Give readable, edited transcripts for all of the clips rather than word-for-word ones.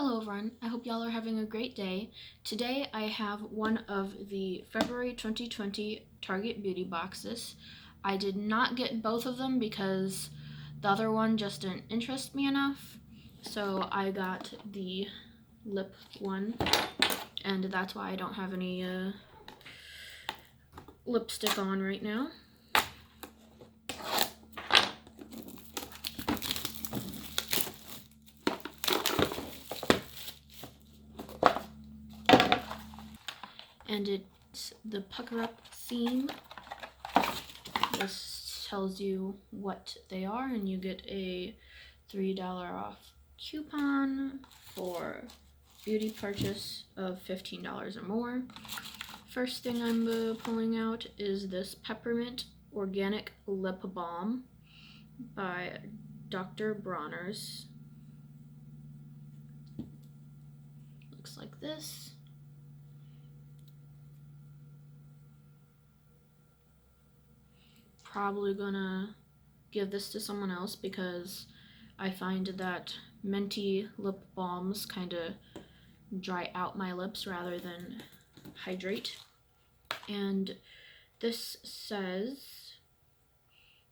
Hello everyone, I hope y'all are having a great day. Today I have one of the February 2020 Target Beauty boxes. I did not get both of them because the other one just didn't interest me enough. So I got the lip one, and that's why I don't have any lipstick on right now. And it's the Pucker Up theme. This tells you what they are, and you get a $3 off coupon for beauty purchase of $15 or more. First thing I'm pulling out is this Peppermint Organic Lip Balm by Dr. Bronner's. Looks like this. Probably gonna give this to someone else because I find that minty lip balms kind of dry out my lips rather than hydrate. And this says,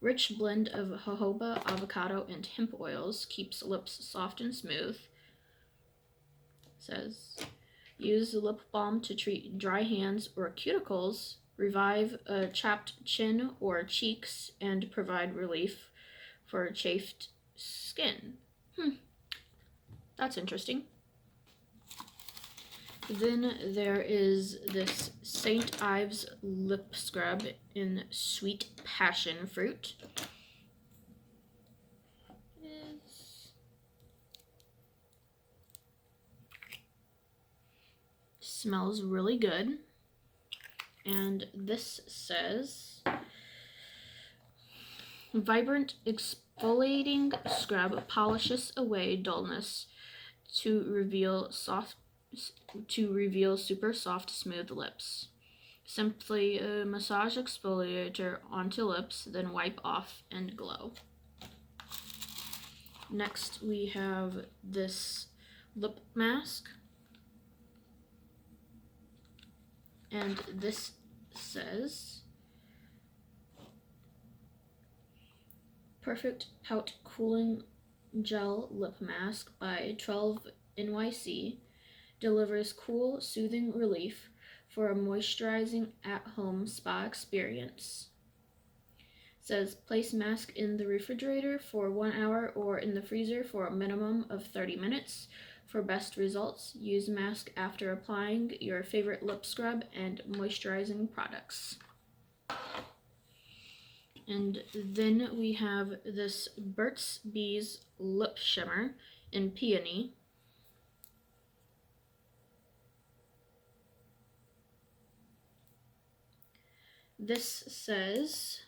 rich blend of jojoba, avocado, and hemp oils keeps lips soft and smooth. It says, use the lip balm to treat dry hands or cuticles, revive a chapped chin or cheeks, and provide relief for chafed skin. That's interesting. Then there is this St. Ives lip scrub in sweet passion fruit. Smells really good. And this says, vibrant exfoliating scrub polishes away dullness to reveal super soft, smooth lips. Simply massage exfoliator onto lips, then wipe off and glow. Next we have this lip mask, and this says, Perfect Pout Cooling Gel Lip Mask by 12 NYC delivers cool, soothing relief for a moisturizing at-home spa experience. It says, place mask in the refrigerator for 1 hour or in the freezer for a minimum of 30 minutes. For best results, use mask after applying your favorite lip scrub and moisturizing products. And then we have this Burt's Bees Lip Shimmer in Peony. This says,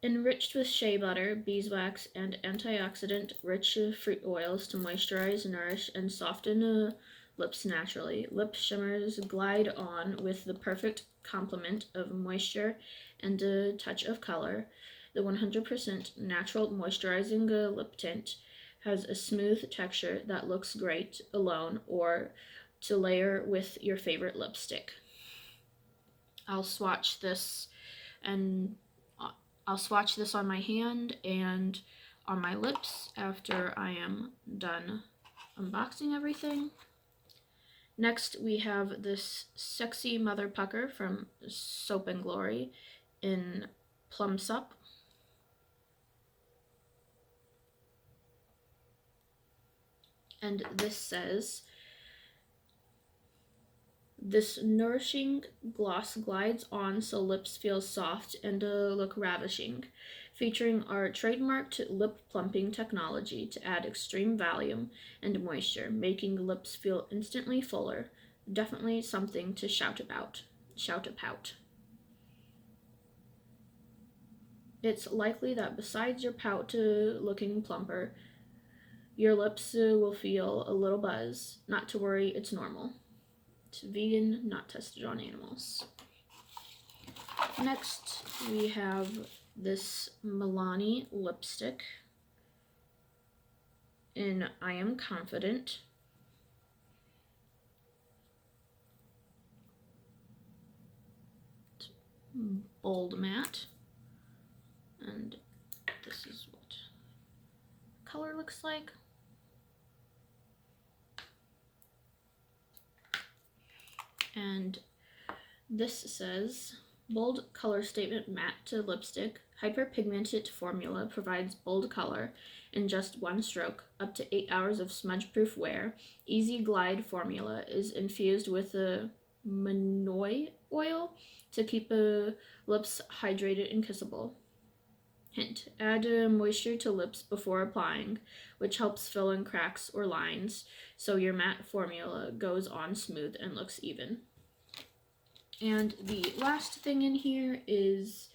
enriched with shea butter, beeswax, and antioxidant-rich fruit oils to moisturize, nourish, and soften lips naturally. Lip shimmers glide on with the perfect complement of moisture and a touch of color. The 100% natural moisturizing lip tint has a smooth texture that looks great alone or to layer with your favorite lipstick. I'll swatch this on my hand and on my lips after I am done unboxing everything. Next, we have this Sexy Mother Pucker from Soap & Glory in Plum Sup. And this says, this nourishing gloss glides on so lips feel soft and look ravishing, featuring our trademarked lip plumping technology to add extreme volume and moisture, making lips feel instantly fuller. Definitely something to shout about. It's likely that besides your pout looking plumper, your lips will feel a little buzz. Not to worry, it's normal. It's vegan, not tested on animals. Next, we have this Milani lipstick in I Am Confident. Bold matte. And this is what color looks like. And this says, bold color statement matte to lipstick. Hyperpigmented formula provides bold color in just one stroke, up to 8 hours of smudge-proof wear. Easy Glide formula is infused with a manoi oil to keep lips hydrated and kissable. Hint, add moisture to lips before applying, which helps fill in cracks or lines, so your matte formula goes on smooth and looks even. And the last thing in here is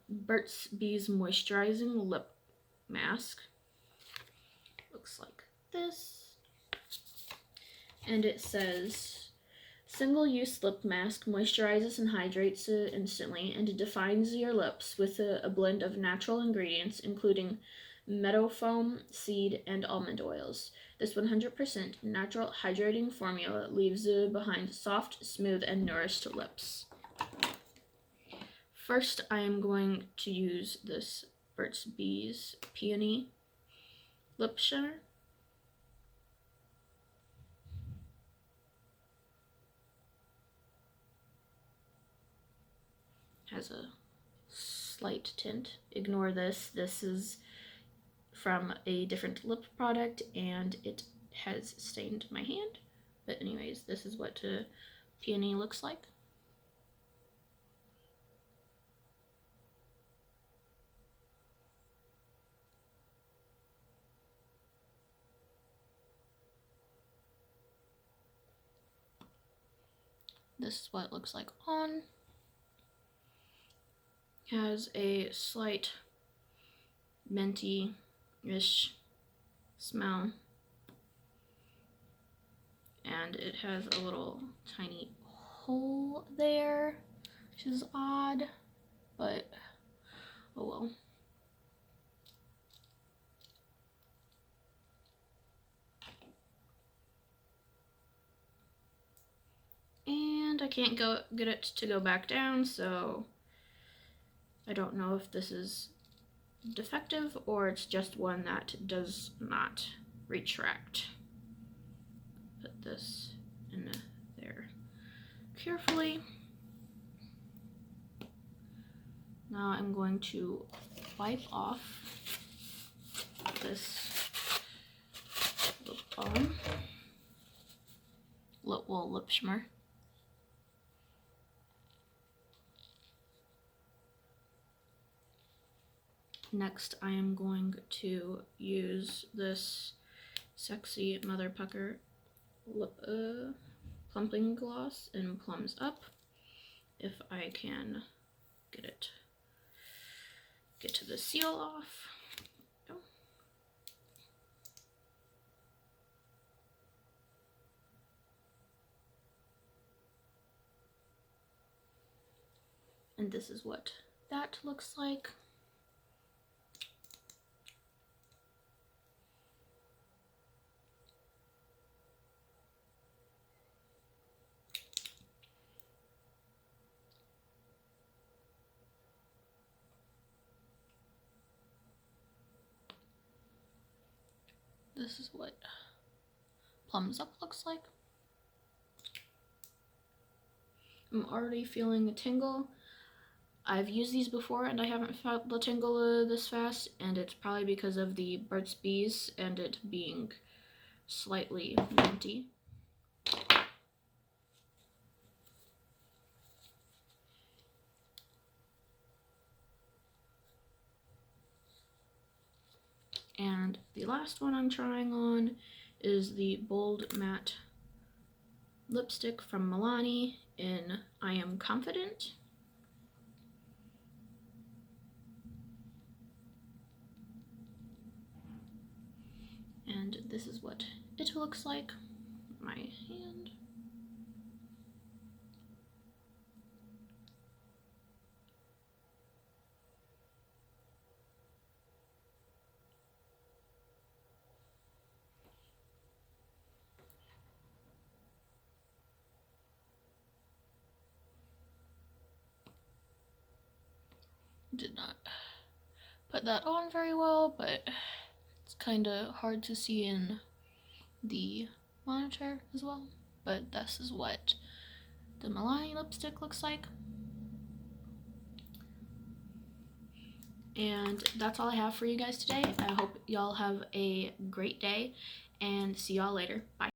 Burt's Bees Moisturizing Lip Mask. Looks like this. And it says, single-use lip mask moisturizes and hydrates instantly and defines your lips with a blend of natural ingredients, including meadow foam, seed, and almond oils. This 100% natural hydrating formula leaves behind soft, smooth, and nourished lips. First, I am going to use this Burt's Bees Peony Lip Shimmer. Has a slight tint. Ignore this. This is from a different lip product and it has stained my hand. But anyways, this is what peony looks like. This is what it looks like on. Has a slight minty-ish smell. And it has a little tiny hole there, which is odd, but oh well. And I can't get it to go back down, so I don't know if this is defective or it's just one that does not retract. Put this in there carefully. Now I'm going to wipe off this lip balm, lip shimmer. Next, I am going to use this Sexy Mother Pucker lip plumping gloss in Plums Up, if I can get to the seal off. Oh. And this is what that looks like. This is what Plums Up looks like. I'm already feeling a tingle. I've used these before and I haven't felt the tingle this fast, and it's probably because of the Burt's Bees and it being slightly minty. And the last one I'm trying on is the Bold Matte Lipstick from Milani in I Am Confident. And this is what it looks like. My hand. did not put that on very well, but it's kind of hard to see in the monitor as well. But this is what the Milani lipstick looks like. And that's all I have for you guys today. I hope y'all have a great day and see y'all later. Bye.